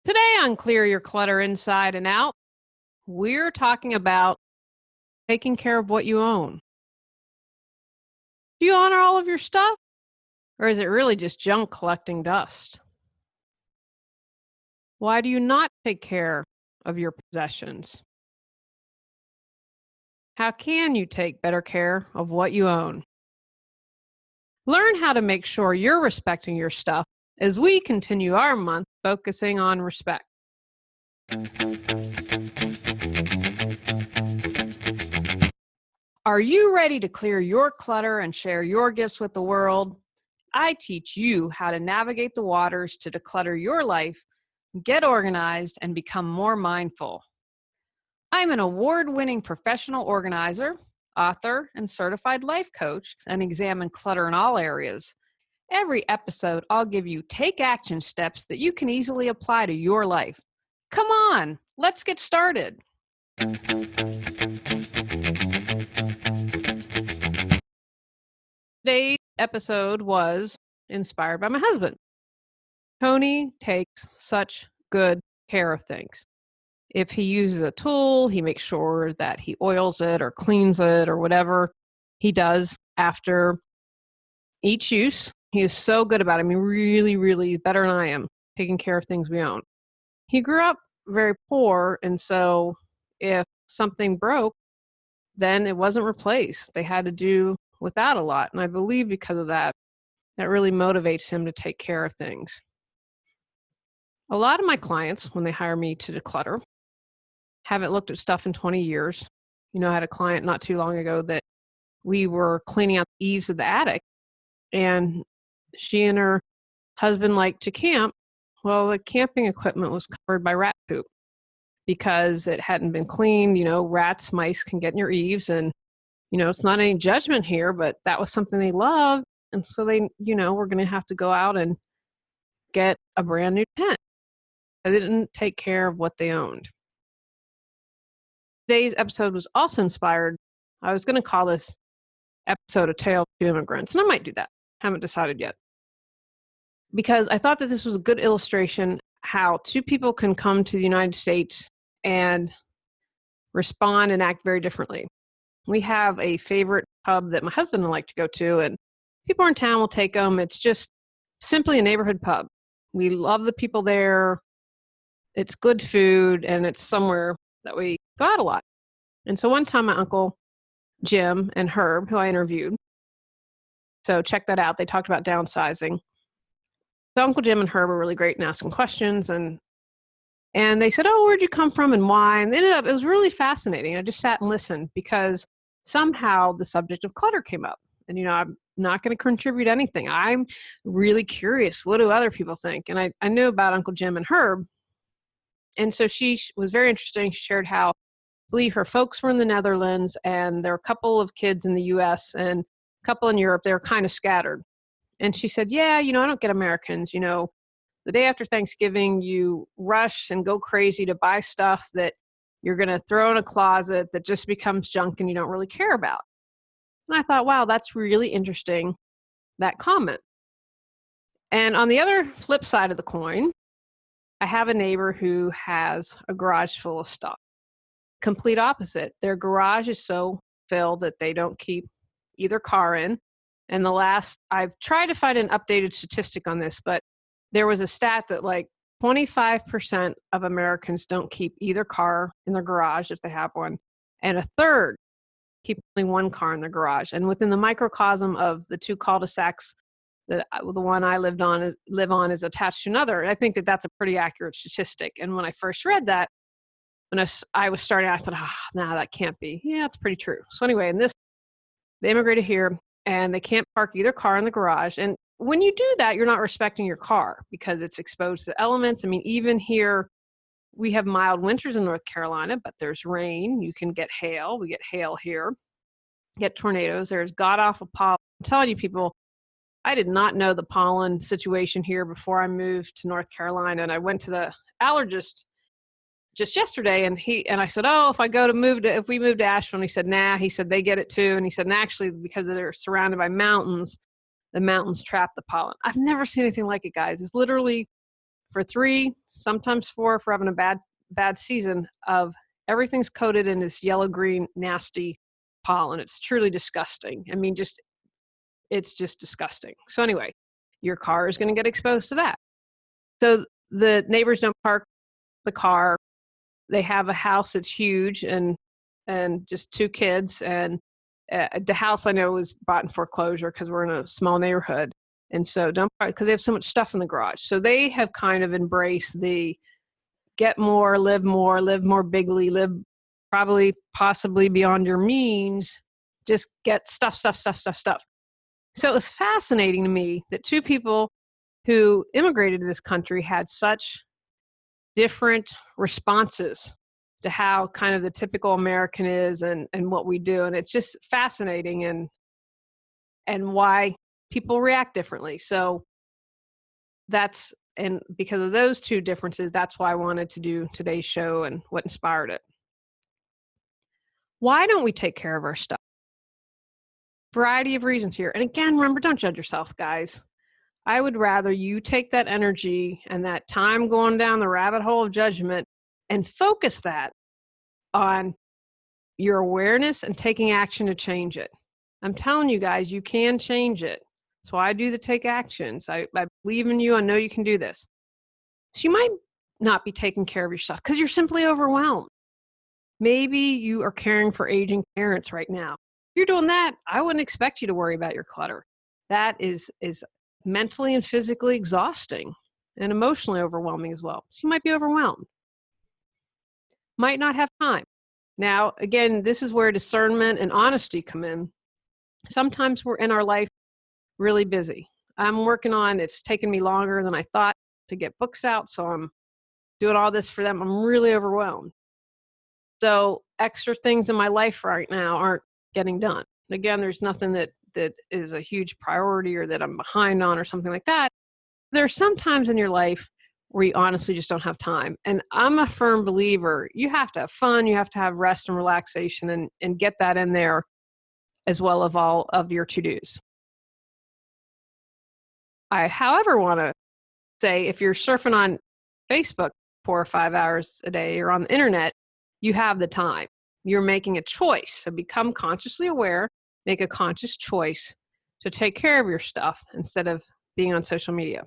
Today on Clear Your Clutter Inside and Out, we're talking about taking care of what you own. Do you honor all of your stuff, or is it really just junk collecting dust? Why do you not take care of your possessions? How can you take better care of what you own? Learn how to make sure you're respecting your stuff as we continue our month focusing on respect. Are you ready to clear your clutter and share your gifts with the world? I teach you how to navigate the waters to declutter your life, get organized, and become more mindful. I'm an award-winning professional organizer, author, and certified life coach, and examine clutter in all areas. Every episode, I'll give you take action steps that you can easily apply to your life. Come on, let's get started. Today's episode was inspired by my husband. Tony takes such good care of things. If he uses a tool, he makes sure that he oils it or cleans it or whatever he does after each use. He is so good about it. I mean, really, really better than I am taking care of things we own. He grew up very poor, and so if something broke, then it wasn't replaced. They had to do without a lot. And I believe because of that, that really motivates him to take care of things. A lot of my clients, when they hire me to declutter, haven't looked at stuff in 20 years. I had a client not too long ago that we were cleaning out the eaves of the attic, and she and her husband liked to camp. Well, the camping equipment was covered by rat poop because it hadn't been cleaned. Rats, mice can get in your eaves, and it's not any judgment here, but that was something they loved. And so they, were going to have to go out and get a brand new tent. They didn't take care of what they owned. Today's episode was also inspired. I was going to call this episode a Tale of Two Immigrants, and I might do that. Haven't decided yet. Because I thought that this was a good illustration how two people can come to the United States and respond and act very differently. We have a favorite pub that my husband and I like to go to, and people in town will take them. It's just simply a neighborhood pub. We love the people there. It's good food, and it's somewhere that we go out a lot. And so one time my uncle Jim and Herb, who I interviewed, so check that out. They talked about downsizing. So Uncle Jim and Herb were really great in asking questions, and they said, "Oh, where'd you come from and why?" And it was really fascinating. I just sat and listened because somehow the subject of clutter came up. And, I'm not going to contribute anything. I'm really curious. What do other people think? And I knew about Uncle Jim and Herb. And so she was very interesting. She shared how, I believe her folks were in the Netherlands, and there were a couple of kids in the U.S. and a couple in Europe. They were kind of scattered. And she said, yeah, I don't get Americans. The day after Thanksgiving, you rush and go crazy to buy stuff that you're going to throw in a closet that just becomes junk and you don't really care about. And I thought, wow, that's really interesting, that comment. And on the other flip side of the coin, I have a neighbor who has a garage full of stuff. Complete opposite. Their garage is so filled that they don't keep either car in. And I've tried to find an updated statistic on this, but there was a stat that 25% of Americans don't keep either car in their garage if they have one, and a third keep only one car in their garage. And within the microcosm of the two cul-de-sacs, the one I live on is attached to another. And I think that that's a pretty accurate statistic. And when I first read that, when I was starting, I thought, no, that can't be. Yeah, it's pretty true. So anyway, they immigrated here, and they can't park either car in the garage. And when you do that, you're not respecting your car because it's exposed to elements. I mean, even here, we have mild winters in North Carolina, but there's rain. You can get hail. We get hail here. Get tornadoes. There's god-awful pollen. I'm telling you, people, I did not know the pollen situation here before I moved to North Carolina. And I went to the allergist just yesterday, and I said, "Oh, if we move to Asheville," and he said, "Nah." He said they get it too, and he said, "And actually, because they're surrounded by mountains, the mountains trap the pollen." I've never seen anything like it, guys. It's literally for 3, sometimes 4 if we're having a bad season of everything's coated in this yellow-green nasty pollen. It's truly disgusting. I mean, it's just disgusting. So anyway, your car is going to get exposed to that. So the neighbors don't park the car. They have a house that's huge and just 2 kids. And the house I know was bought in foreclosure because we're in a small neighborhood. And so don't park because they have so much stuff in the garage. So they have kind of embraced the get more, live more bigly, live probably possibly beyond your means. Just get stuff. So it was fascinating to me that 2 people who immigrated to this country had such different responses to how kind of the typical American is and what we do. And it's just fascinating and why people react differently. So and because of those 2 differences, that's why I wanted to do today's show and what inspired it. Why don't we take care of our stuff? Variety of reasons here. And again, remember, don't judge yourself, guys. I would rather you take that energy and that time going down the rabbit hole of judgment and focus that on your awareness and taking action to change it. I'm telling you guys, you can change it. That's why I do the take actions. I believe in you. I know you can do this. So you might not be taking care of yourself because you're simply overwhelmed. Maybe you are caring for aging parents right now. If you're doing that, I wouldn't expect you to worry about your clutter. That is mentally and physically exhausting and emotionally overwhelming as well. So you might be overwhelmed. Might not have time. Now, again, this is where discernment and honesty come in. Sometimes we're in our life really busy. It's taken me longer than I thought to get books out, so I'm doing all this for them. I'm really overwhelmed. So extra things in my life right now aren't getting done. Again, there's nothing that is a huge priority or that I'm behind on or something like that. There are some times in your life where you honestly just don't have time. And I'm a firm believer, you have to have fun, you have to have rest and relaxation and get that in there as well as all of your to-dos. I, however, want to say if you're surfing on Facebook 4 or 5 hours a day or on the internet, you have the time. You're making a choice. So become consciously aware, make a conscious choice to take care of your stuff instead of being on social media.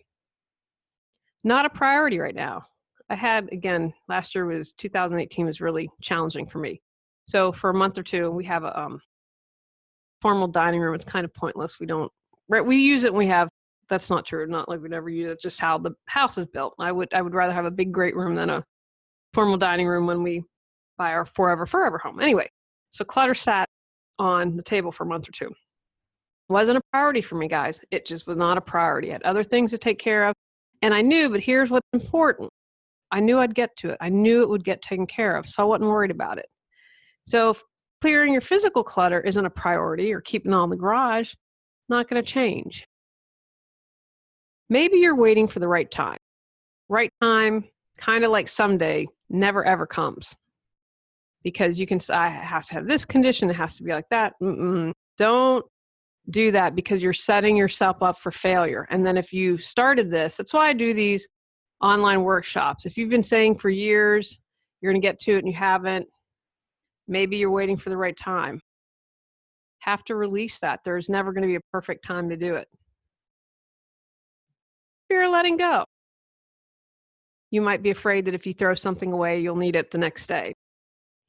Not a priority right now. I had, again, last year 2018 was really challenging for me. So for a month or 2, we have a formal dining room. It's kind of pointless. We use it when we have, that's not true. Not like we never use it, just how the house is built. I would rather have a big, great room than a formal dining room when we buy our forever home. Anyway, so clutter sat on the table for a month or 2. It wasn't a priority for me, guys. It just was not a priority. I had other things to take care of. And I knew, but here's what's important. I knew I'd get to it. I knew it would get taken care of, so I wasn't worried about it. So if clearing your physical clutter isn't a priority or keeping it all in the garage, not going to change. Maybe you're waiting for the right time. Right time, kind of like someday, never ever comes. Because you can say, I have to have this condition, it has to be like that. Don't do that because you're setting yourself up for failure. And then if you started this, that's why I do these online workshops. If you've been saying for years, you're going to get to it and you haven't, maybe you're waiting for the right time. Have to release that. There's never going to be a perfect time to do it. Fear of letting go. You might be afraid that if you throw something away, you'll need it the next day.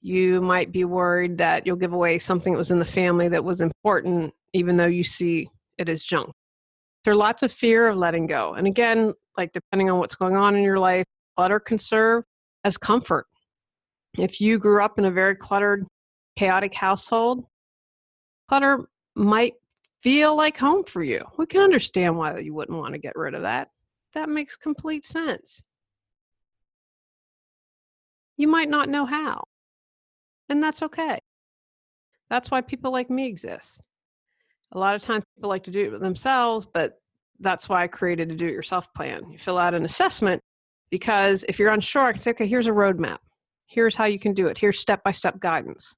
You might be worried that you'll give away something that was in the family that was important, even though you see it as junk. There's lots of fear of letting go. And again, like depending on what's going on in your life, clutter can serve as comfort. If you grew up in a very cluttered, chaotic household, clutter might feel like home for you. We can understand why you wouldn't want to get rid of that. That makes complete sense. You might not know how. And that's okay. That's why people like me exist. A lot of times people like to do it themselves, but that's why I created a do-it-yourself plan. You fill out an assessment because if you're unsure, I can say, okay, here's a roadmap. Here's how you can do it. Here's step-by-step guidance.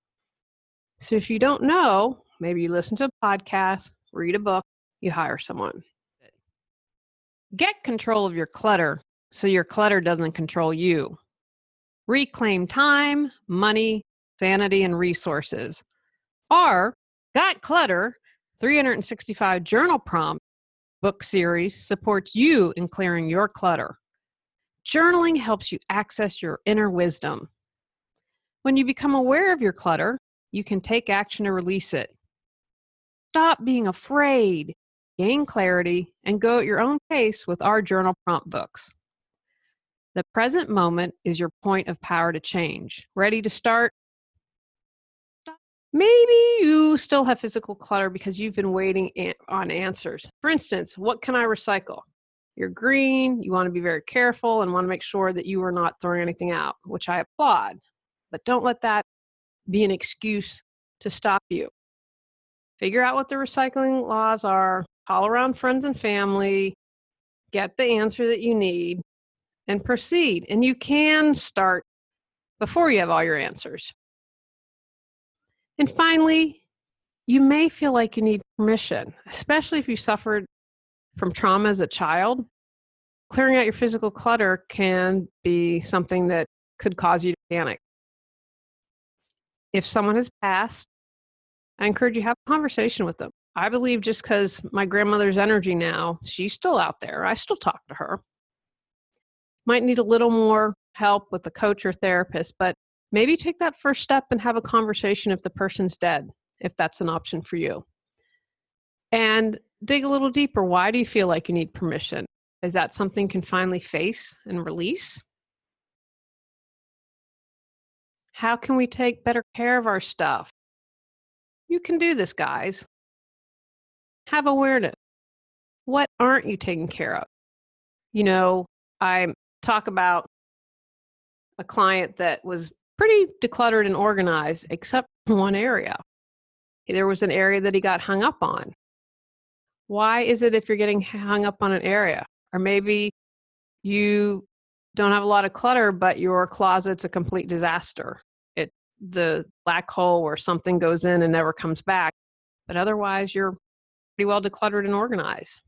So if you don't know, maybe you listen to a podcast, read a book, you hire someone. Get control of your clutter so your clutter doesn't control you. Reclaim time, money, sanity, and resources. Our Got Clutter 365 Journal Prompt book series supports you in clearing your clutter. Journaling helps you access your inner wisdom. When you become aware of your clutter, you can take action to release it. Stop being afraid, gain clarity, and go at your own pace with our journal prompt books. The present moment is your point of power to change. Ready to start? Maybe you still have physical clutter because you've been waiting on answers. For instance, what can I recycle? You're green, you want to be very careful and want to make sure that you are not throwing anything out, which I applaud. But don't let that be an excuse to stop you. Figure out what the recycling laws are, call around friends and family, get the answer that you need, and proceed. And you can start before you have all your answers. And finally, you may feel like you need permission, especially if you suffered from trauma as a child. Clearing out your physical clutter can be something that could cause you to panic. If someone has passed, I encourage you to have a conversation with them. I believe just because my grandmother's energy now, she's still out there. I still talk to her. Might need a little more help with a coach or therapist, but maybe take that first step and have a conversation if the person's dead, if that's an option for you. And dig a little deeper. Why do you feel like you need permission? Is that something you can finally face and release? How can we take better care of our stuff? You can do this, guys. Have awareness. What aren't you taking care of? You know, I talk about a client that was pretty decluttered and organized, except in one area. There was an area that he got hung up on. Why is it if you're getting hung up on an area? Or maybe you don't have a lot of clutter, but your closet's a complete disaster. It's the black hole where something goes in and never comes back. But otherwise, you're pretty well decluttered and organized.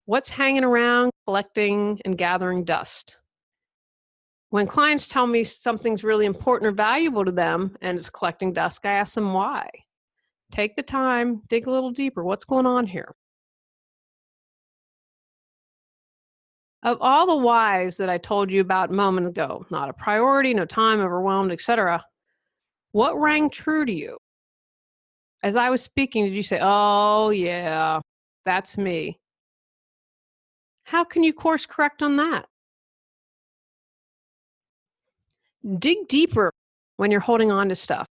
What's hanging around, collecting, and gathering dust? When clients tell me something's really important or valuable to them and it's collecting dust, I ask them why. Take the time, dig a little deeper. What's going on here? Of all the whys that I told you about a moment ago, not a priority, no time, overwhelmed, etc., what rang true to you? As I was speaking, did you say, oh, yeah, that's me? How can you course correct on that? Dig deeper when you're holding on to stuff.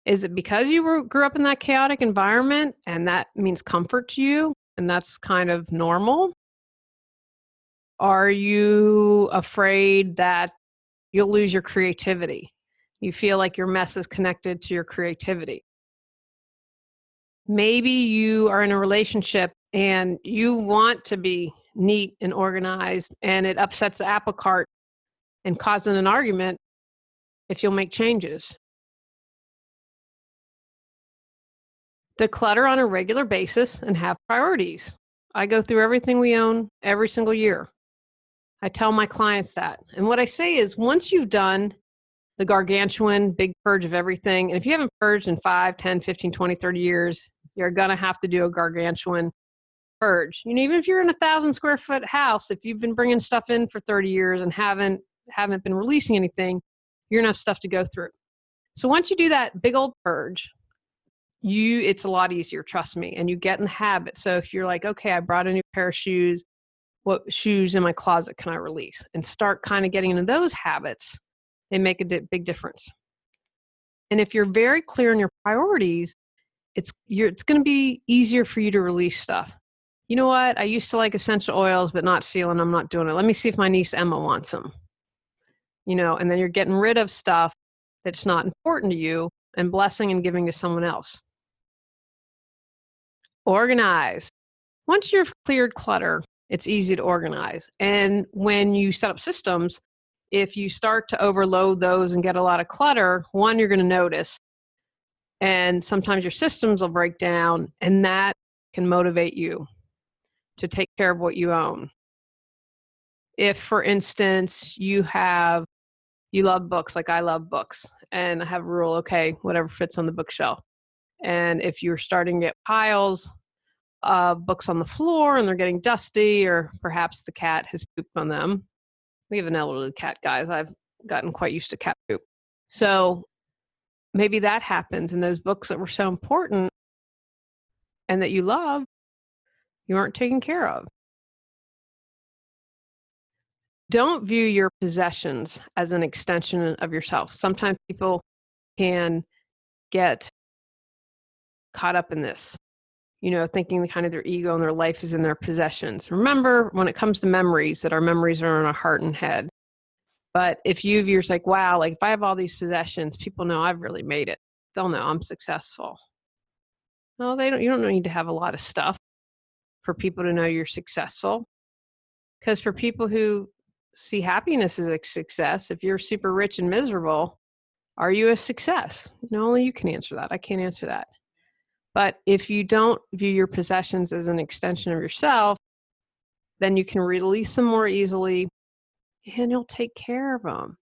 Is it because you grew up in that chaotic environment and that means comfort to you and that's kind of normal? Are you afraid that you'll lose your creativity? You feel like your mess is connected to your creativity. Maybe you are in a relationship and you want to be neat and organized and it upsets the apple cart and causes an argument if you'll make changes. Declutter on a regular basis and have priorities. I go through everything we own every single year. I tell my clients that. And what I say is once you've done the gargantuan big purge of everything, and if you haven't purged in 5, 10, 15, 20, 30 years, you're going to have to do a gargantuan purge. You know, even if you're in a 1,000 square foot house, if you've been bringing stuff in for 30 years and haven't been releasing anything, you're going to have stuff to go through. So once you do that big old purge, it's a lot easier, trust me, and you get in the habit. So if you're like, okay, I brought a new pair of shoes, what shoes in my closet can I release? And start kind of getting into those habits, they make a big difference. And if you're very clear on your priorities, it's going to be easier for you to release stuff. You know what? I used to like essential oils, but not feeling I'm not doing it. Let me see if my niece Emma wants them. You know, and then you're getting rid of stuff that's not important to you and blessing and giving to someone else. Organize. Once you've cleared clutter, it's easy to organize. And when you set up systems, if you start to overload those and get a lot of clutter, one, you're going to notice. And sometimes your systems will break down, and that can motivate you. to take care of what you own. If, for instance, you love books, like I love books, and I have a rule, okay, whatever fits on the bookshelf. And if you're starting to get piles of books on the floor and they're getting dusty, or perhaps the cat has pooped on them. We have an elderly cat, guys. I've gotten quite used to cat poop. So maybe that happens, and those books that were so important and that you love, you aren't taking care of. Don't view your possessions as an extension of yourself. Sometimes people can get caught up in this, thinking kind of their ego and their life is in their possessions. Remember, when it comes to memories, that our memories are in our heart and head. But if you view, like, wow, like if I have all these possessions, people know I've really made it. They'll know I'm successful. No, they don't. You don't need to have a lot of stuff for people to know you're successful. Because for people who see happiness as a success, if you're super rich and miserable, are you a success? Only you can answer that. I can't answer that. But if you don't view your possessions as an extension of yourself, then you can release them more easily and you'll take care of them.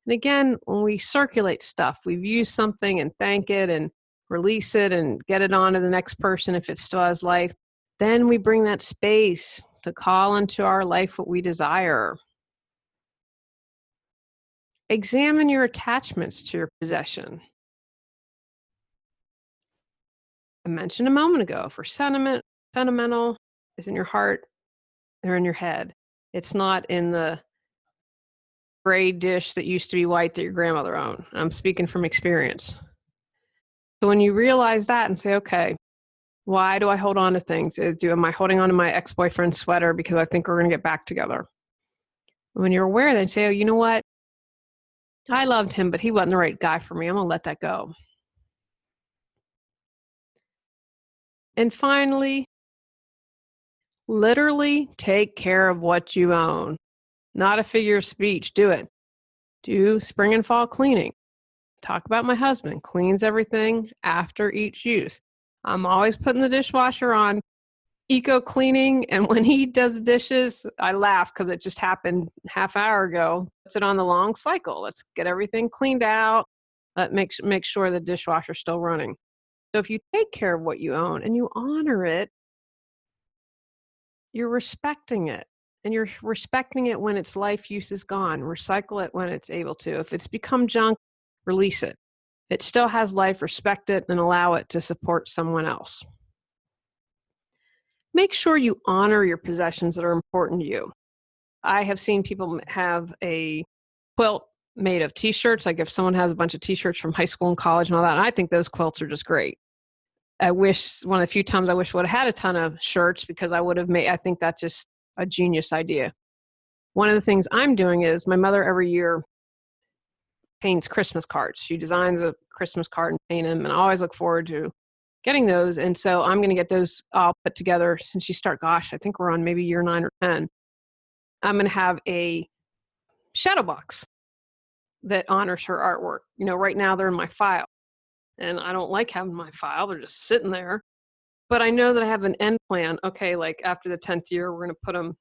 And again, when we circulate stuff, we view something and thank it and release it and get it on to the next person if it still has life. Then we bring that space to call into our life what we desire. Examine your attachments to your possession. I mentioned a moment ago, for sentimental is in your heart, they're in your head. It's not in the gray dish that used to be white that your grandmother owned. I'm speaking from experience. So when you realize that and say, okay, why do I hold on to things? Am I holding on to my ex-boyfriend's sweater because I think we're going to get back together? When you're aware, then say, oh, you know what? I loved him, but he wasn't the right guy for me. I'm going to let that go. And finally, literally take care of what you own. Not a figure of speech. Do it. Do spring and fall cleaning. Talk about my husband. Cleans everything after each use. I'm always putting the dishwasher on eco cleaning. And when he does the dishes, I laugh because it just happened half hour ago. Puts it on the long cycle. Let's get everything cleaned out. Make sure the dishwasher's still running. So if you take care of what you own and you honor it, you're respecting it. And you're respecting it when its life use is gone. Recycle it when it's able to. If it's become junk, release it. It still has life, respect it, and allow it to support someone else. Make sure you honor your possessions that are important to you. I have seen people have a quilt made of t-shirts. Like if someone has a bunch of t-shirts from high school and college and all that, and I think those quilts are just great. I wish, one of the few times I wish I would have had a ton of shirts because I think that's just a genius idea. One of the things I'm doing is my mother every year paints Christmas cards. She designs a Christmas card and paint them, and I always look forward to getting those. And so I'm going to get those all put together since I think we're on maybe year 9 or 10. I'm going to have a shadow box that honors her artwork. Right now they're in my file. And I don't like having my file. They're just sitting there. But I know that I have an end plan. Okay, like after the 10th year, we're going to put them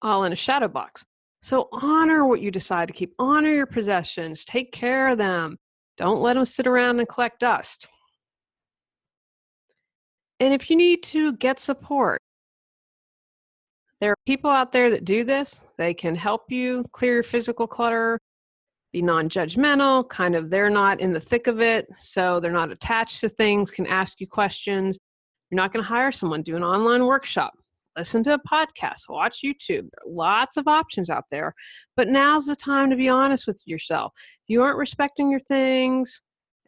all in a shadow box. So honor what you decide to keep. Honor your possessions. Take care of them. Don't let them sit around and collect dust. And if you need to, get support. There are people out there that do this. They can help you clear your physical clutter. Be non-judgmental, they're not in the thick of it, so they're not attached to things, can ask you questions. You're not going to hire someone, do an online workshop, listen to a podcast, watch YouTube. There are lots of options out there, but now's the time to be honest with yourself. If you aren't respecting your things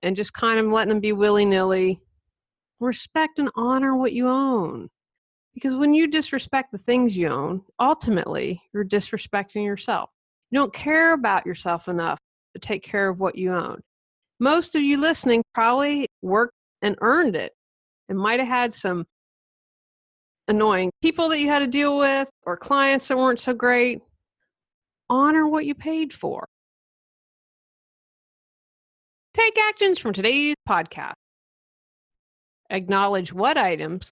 and just kind of letting them be willy-nilly, respect and honor what you own. Because when you disrespect the things you own, ultimately, you're disrespecting yourself. You don't care about yourself enough to take care of what you own. Most of you listening probably worked and earned it and might have had some annoying people that you had to deal with or clients that weren't so great. Honor what you paid for. Take actions from today's podcast. Acknowledge what items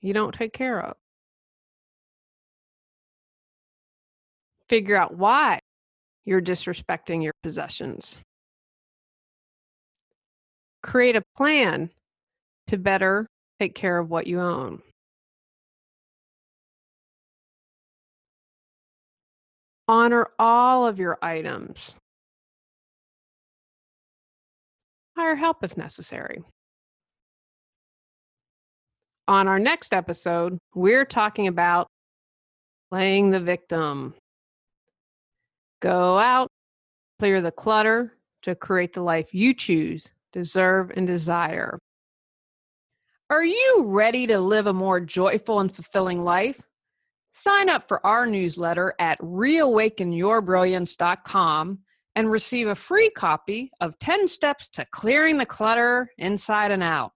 you don't take care of. Figure out why you're disrespecting your possessions. Create a plan to better take care of what you own. Honor all of your items. Hire help if necessary. On our next episode, we're talking about playing the victim. Go out, clear the clutter to create the life you choose, deserve, and desire. Are you ready to live a more joyful and fulfilling life? Sign up for our newsletter at reawakenyourbrilliance.com and receive a free copy of 10 Steps to Clearing the Clutter Inside and Out.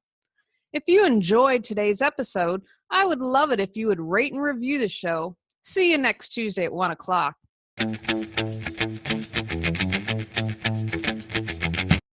If you enjoyed today's episode, I would love it if you would rate and review the show. See you next Tuesday at 1 o'clock.